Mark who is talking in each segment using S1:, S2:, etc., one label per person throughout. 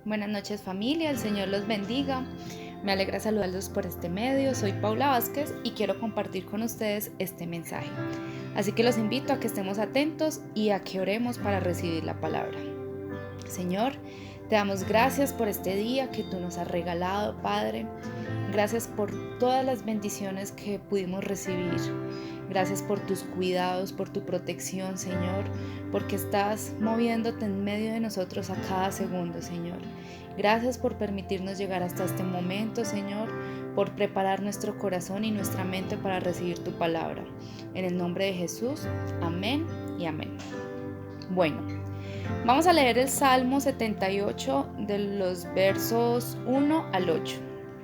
S1: Buenas noches familia, el Señor los bendiga. Me alegra saludarlos por este medio. Soy Paula Vázquez y quiero compartir con ustedes este mensaje. Así que los invito a que estemos atentos y a que oremos para recibir la palabra. Señor, te damos gracias por este día que tú nos has regalado, Padre. Gracias por todas las bendiciones que pudimos recibir. Gracias por tus cuidados, por tu protección, Señor, porque estás moviéndote en medio de nosotros a cada segundo, Señor. Gracias por permitirnos llegar hasta este momento, Señor, por preparar nuestro corazón y nuestra mente para recibir tu palabra. En el nombre de Jesús, amén y amén. Bueno, vamos a leer el Salmo 78 de los versos 1 al 8,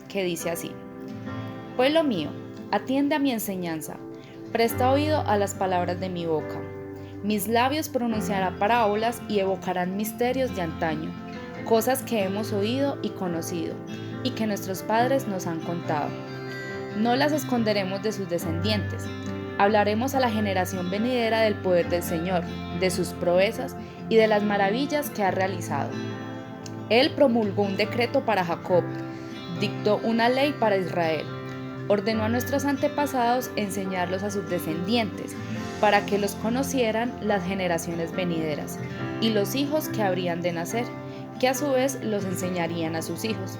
S1: que dice así: Pueblo mío, atiende a mi enseñanza, presta oído a las palabras de mi boca. Mis labios pronunciarán parábolas y evocarán misterios de antaño, cosas que hemos oído y conocido, y que nuestros padres nos han contado. No las esconderemos de sus descendientes. Hablaremos a la generación venidera del poder del Señor, de sus proezas y de las maravillas que ha realizado. Él promulgó un decreto para Jacob, dictó una ley para Israel. Ordenó a nuestros antepasados enseñarlos a sus descendientes, para que los conocieran las generaciones venideras, y los hijos que habrían de nacer, que a su vez los enseñarían a sus hijos.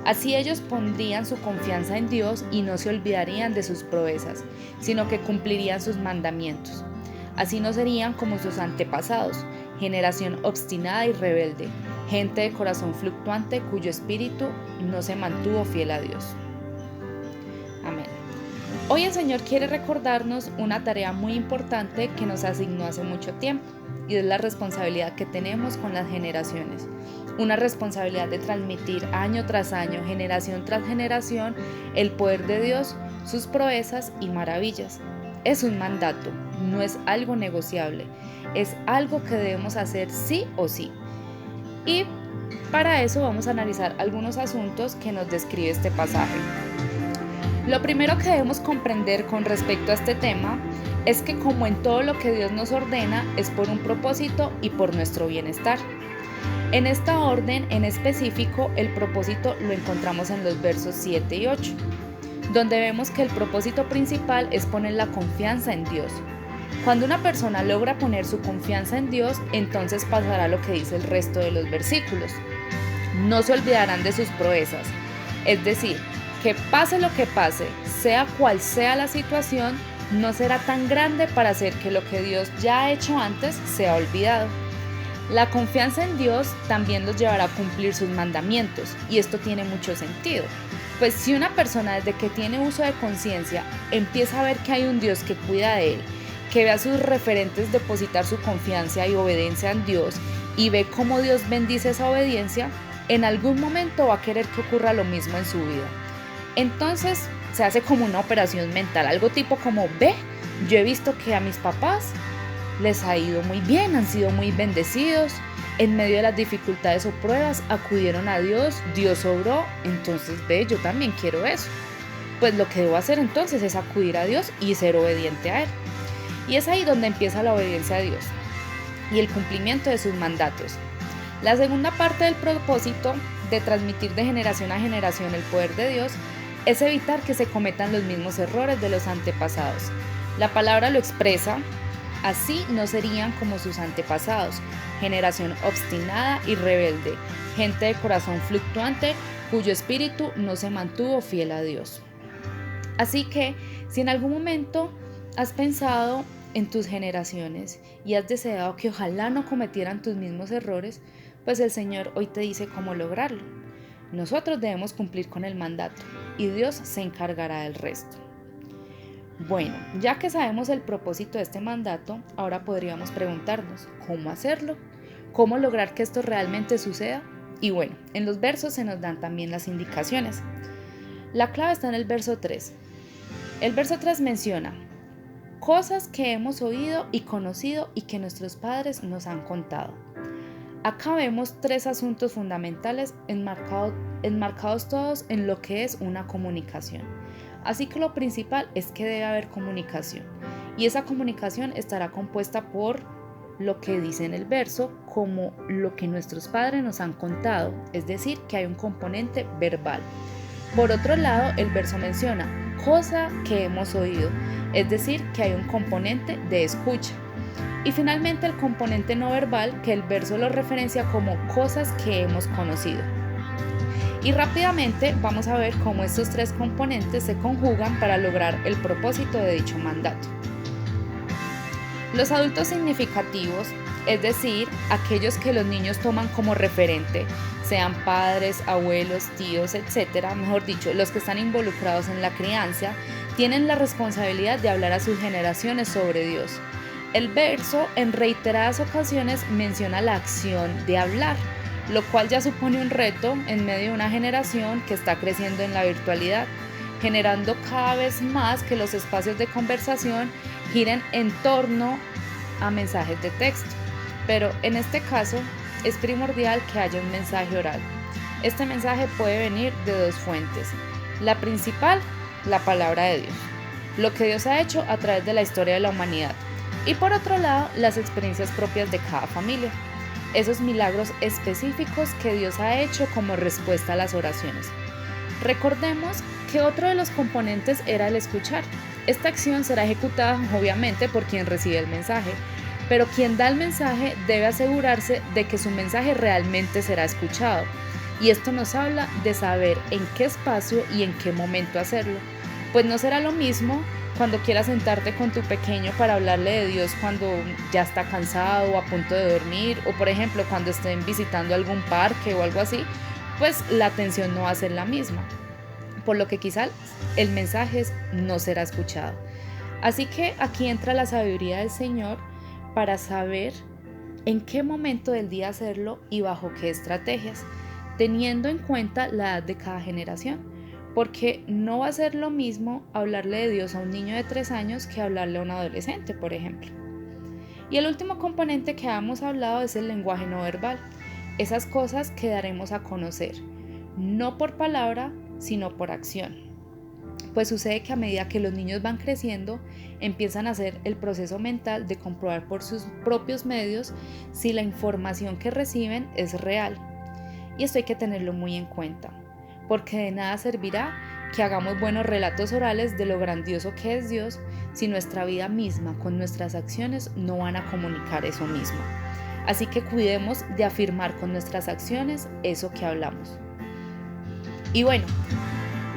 S1: Así ellos pondrían su confianza en Dios y no se olvidarían de sus proezas, sino que cumplirían sus mandamientos. Así no serían como sus antepasados, generación obstinada y rebelde, gente de corazón fluctuante cuyo espíritu no se mantuvo fiel a Dios. Amén. Hoy el Señor quiere recordarnos una tarea muy importante que nos asignó hace mucho tiempo, y es la responsabilidad que tenemos con las generaciones. Una responsabilidad de transmitir año tras año, generación tras generación, el poder de Dios, sus proezas y maravillas. Es un mandato, no es algo negociable, es algo que debemos hacer sí o sí. Y para eso vamos a analizar algunos asuntos que nos describe este pasaje. Lo primero que debemos comprender con respecto a este tema es que, como en todo lo que Dios nos ordena, es por un propósito y por nuestro bienestar. En esta orden en específico, el propósito lo encontramos en los versos 7 y 8, donde vemos que el propósito principal es poner la confianza en Dios. Cuando una persona logra poner su confianza en Dios, entonces pasará lo que dice el resto de los versículos. No se olvidarán de sus proezas, es decir, que pase lo que pase, sea cual sea la situación, no será tan grande para hacer que lo que Dios ya ha hecho antes sea olvidado. La confianza en Dios también los llevará a cumplir sus mandamientos, y esto tiene mucho sentido. Pues si una persona desde que tiene uso de conciencia empieza a ver que hay un Dios que cuida de él, que ve a sus referentes depositar su confianza y obediencia en Dios, y ve cómo Dios bendice esa obediencia, en algún momento va a querer que ocurra lo mismo en su vida. Entonces se hace como una operación mental, algo tipo como: ve, yo he visto que a mis papás les ha ido muy bien, han sido muy bendecidos, en medio de las dificultades o pruebas acudieron a Dios, Dios obró, entonces ve, yo también quiero eso. Pues lo que debo hacer entonces es acudir a Dios y ser obediente a Él. Y es ahí donde empieza la obediencia a Dios y el cumplimiento de sus mandatos. La segunda parte del propósito de transmitir de generación a generación el poder de Dios es evitar que se cometan los mismos errores de los antepasados. La palabra lo expresa: así no serían como sus antepasados, generación obstinada y rebelde, gente de corazón fluctuante cuyo espíritu no se mantuvo fiel a Dios. Así que, si en algún momento has pensado en tus generaciones y has deseado que ojalá no cometieran tus mismos errores, pues el Señor hoy te dice cómo lograrlo. Nosotros debemos cumplir con el mandato y Dios se encargará del resto. Bueno, ya que sabemos el propósito de este mandato, ahora podríamos preguntarnos: ¿cómo hacerlo? ¿Cómo lograr que esto realmente suceda? Y bueno, en los versos se nos dan también las indicaciones. La clave está en el verso 3. El verso 3 menciona: cosas que hemos oído y conocido y que nuestros padres nos han contado. Acá vemos tres asuntos fundamentales enmarcados todos en lo que es una comunicación. Así que lo principal es que debe haber comunicación, y esa comunicación estará compuesta por lo que dice en el verso como lo que nuestros padres nos han contado, es decir, que hay un componente verbal. Por otro lado, el verso menciona cosa que hemos oído, es decir, que hay un componente de escucha. Y finalmente el componente no verbal, que el verso lo referencia como cosas que hemos conocido. Y rápidamente vamos a ver cómo estos tres componentes se conjugan para lograr el propósito de dicho mandato. Los adultos significativos, es decir, aquellos que los niños toman como referente, sean padres, abuelos, tíos, etc., mejor dicho, los que están involucrados en la crianza, tienen la responsabilidad de hablar a sus generaciones sobre Dios. El verso en reiteradas ocasiones menciona la acción de hablar, lo cual ya supone un reto en medio de una generación que está creciendo en la virtualidad, generando cada vez más que los espacios de conversación giren en torno a mensajes de texto. Pero en este caso es primordial que haya un mensaje oral. Este mensaje puede venir de dos fuentes. La principal, la palabra de Dios, lo que Dios ha hecho a través de la historia de la humanidad. Y por otro lado, las experiencias propias de cada familia, esos milagros específicos que Dios ha hecho como respuesta a las oraciones. Recordemos que otro de los componentes era el escuchar. Esta acción será ejecutada obviamente por quien recibe el mensaje, pero quien da el mensaje debe asegurarse de que su mensaje realmente será escuchado. Y esto nos habla de saber en qué espacio y en qué momento hacerlo. Pues no será lo mismo cuando quieras sentarte con tu pequeño para hablarle de Dios cuando ya está cansado o a punto de dormir, o por ejemplo cuando estén visitando algún parque o algo así, pues la atención no va a ser la misma, por lo que quizás el mensaje no será escuchado. Así que aquí entra la sabiduría del Señor para saber en qué momento del día hacerlo y bajo qué estrategias, teniendo en cuenta la edad de cada generación. Porque no va a ser lo mismo hablarle de Dios a un niño de 3 años que hablarle a un adolescente, por ejemplo. Y el último componente que hemos hablado es el lenguaje no verbal. Esas cosas que daremos a conocer, no por palabra, sino por acción. Pues sucede que a medida que los niños van creciendo, empiezan a hacer el proceso mental de comprobar por sus propios medios si la información que reciben es real. Y esto hay que tenerlo muy en cuenta, porque de nada servirá que hagamos buenos relatos orales de lo grandioso que es Dios si nuestra vida misma con nuestras acciones no van a comunicar eso mismo. Así que cuidemos de afirmar con nuestras acciones eso que hablamos. Y bueno,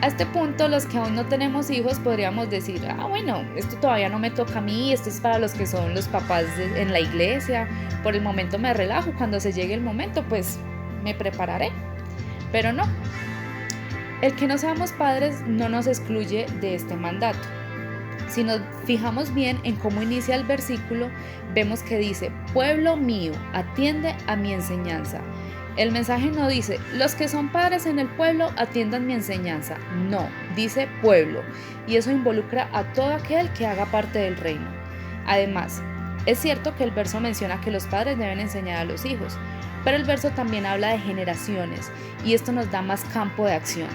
S1: a este punto los que aún no tenemos hijos podríamos decir, bueno, esto todavía no me toca a mí, esto es para los que son los papás en la iglesia, por el momento me relajo, cuando se llegue el momento pues me prepararé. Pero no, el que no seamos padres no nos excluye de este mandato. Si nos fijamos bien en cómo inicia el versículo, vemos que dice, pueblo mío, atiende a mi enseñanza. El mensaje no dice, los que son padres en el pueblo atiendan mi enseñanza. No, dice pueblo, y eso involucra a todo aquel que haga parte del reino. Además, es cierto que el verso menciona que los padres deben enseñar a los hijos, pero el verso también habla de generaciones, y esto nos da más campo de acción.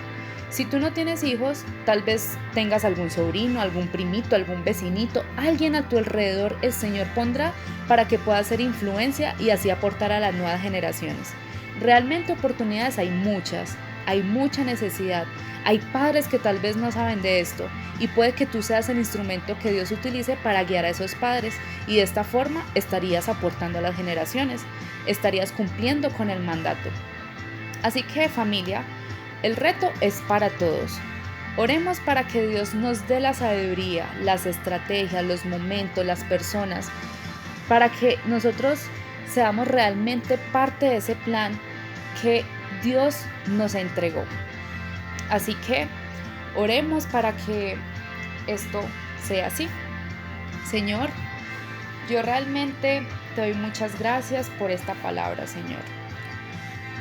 S1: Si tú no tienes hijos, tal vez tengas algún sobrino, algún primito, algún vecinito, alguien a tu alrededor el Señor pondrá para que pueda ser influencia y así aportar a las nuevas generaciones. Realmente oportunidades hay mucha necesidad, hay padres que tal vez no saben de esto y puede que tú seas el instrumento que Dios utilice para guiar a esos padres y de esta forma estarías aportando a las generaciones, estarías cumpliendo con el mandato. Así que familia, el reto es para todos. Oremos para que Dios nos dé la sabiduría, las estrategias, los momentos, las personas, para que nosotros seamos realmente parte de ese plan que Dios nos entregó. Así que oremos para que esto sea así. Señor, yo realmente te doy muchas gracias por esta palabra, Señor,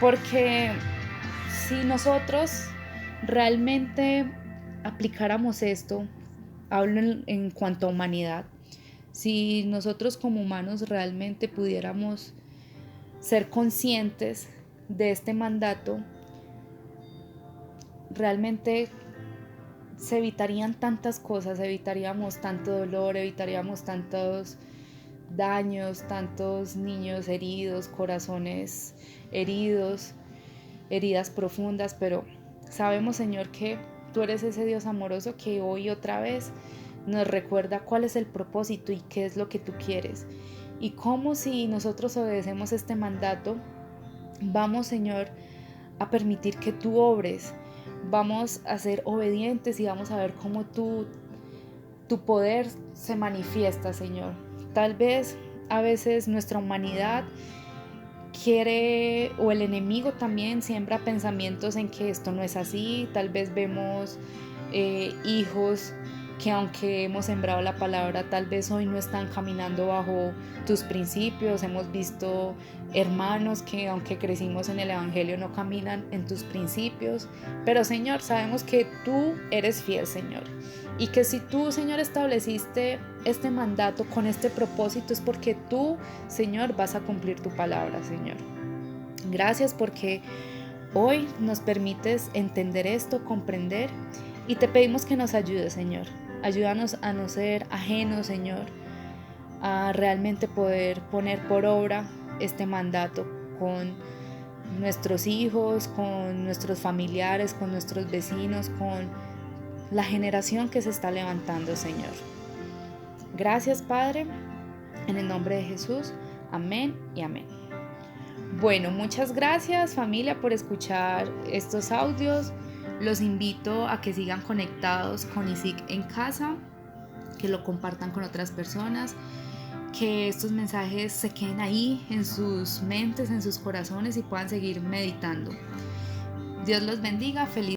S1: porque si nosotros realmente aplicáramos esto, hablo en cuanto a humanidad, si nosotros como humanos realmente pudiéramos ser conscientes de este mandato, realmente se evitarían tantas cosas, evitaríamos tanto dolor, evitaríamos tantos daños, tantos niños heridos, corazones heridos, heridas profundas, pero sabemos, Señor, que tú eres ese Dios amoroso que hoy otra vez nos recuerda cuál es el propósito y qué es lo que tú quieres. Y cómo si nosotros obedecemos este mandato, vamos, Señor, a permitir que tú obres, vamos a ser obedientes y vamos a ver cómo tu poder se manifiesta, Señor. Tal vez a veces nuestra humanidad quiere, o el enemigo también siembra pensamientos en que esto no es así. Tal vez vemos hijos que aunque hemos sembrado la palabra, tal vez hoy no están caminando bajo tus principios. Hemos visto hermanos que aunque crecimos en el Evangelio no caminan en tus principios. Pero Señor, sabemos que tú eres fiel, Señor. Y que si tú, Señor, estableciste este mandato con este propósito es porque tú, Señor, vas a cumplir tu palabra, Señor. Gracias porque hoy nos permites entender esto, comprender, y te pedimos que nos ayudes, Señor. Ayúdanos a no ser ajenos, Señor, a realmente poder poner por obra este mandato con nuestros hijos, con nuestros familiares, con nuestros vecinos, con la generación que se está levantando, Señor. Gracias, Padre, en el nombre de Jesús. Amén y amén. Bueno, muchas gracias, familia, por escuchar estos audios. Los invito a que sigan conectados con ISIC en casa, que lo compartan con otras personas, que estos mensajes se queden ahí en sus mentes, en sus corazones y puedan seguir meditando. Dios los bendiga. Feliz